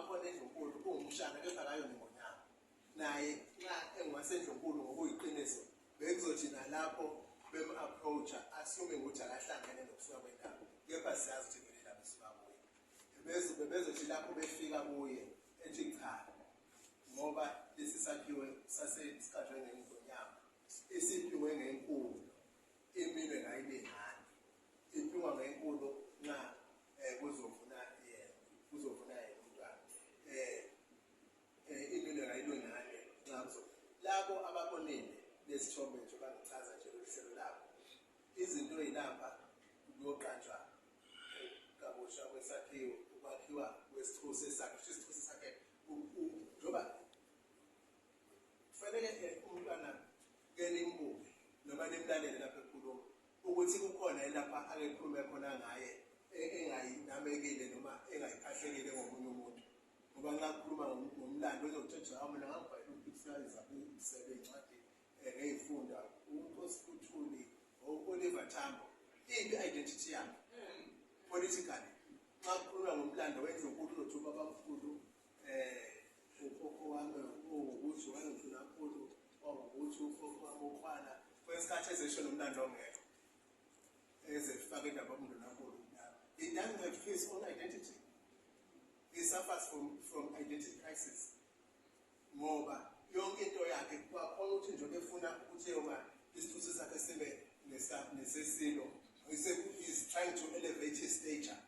wakhona eNdlunkulu kuwumshana kepha akayona ingonyama naye nxa engaseNdlunkulu ngokuyiqiniso bekuzothi nalapho bem-approacha assuming ukuthi akahlangene nokusuka kwendaba kepha siyazi ukuthi ngelela besuka kuye bezothi lapho befika kuye ethi cha ngoba lesi sakhiwe sasesikhathwe ngengonyama isiphiwe ngenkulu iminwe ngayibengani iphiwa ngenkulu nxa kuzovuna yena umntwana iminwe ngayibengani nxa kuzo labo ababonile lesithombe nje bangichaza nje lohlelo labo izinto ezilapha kuyoqanjwa kabusha kwesakhiwo ukwakhiwa kwesithusi sakhe njoba kufanele umntwana kelimbuke noma nimlalele lapha ekhuluma ukuthi kukhona lapha akekhulume khona ngaye engayinamekile noma engayiphahlekile ngomunye umuntu ngoba nxa kukhuluma ngomlando ezokuthetha mina ngangibhayela ukuphikisayiza isebenzi ngeyifunda uNkosikuthuli Oliver Tambo i-identity yakhe politically xa kukhulunywa ngomlando wendlunkulu uzothuma abamkhulu ukhokho wami ukuthi wanenhlulankulu ukuthi ukhokho wami ukhwana kwesikhathi ezesho nomlando ongekho ezefaka indaba yomndunankulu he doesn't have his own identity. He suffers from identity crisis ngoba yonke into yakhe kwakhona ukuthi nje efuna ukuthi yoma isithusi sakhe sibe nesesilo he's trying to elevate his stature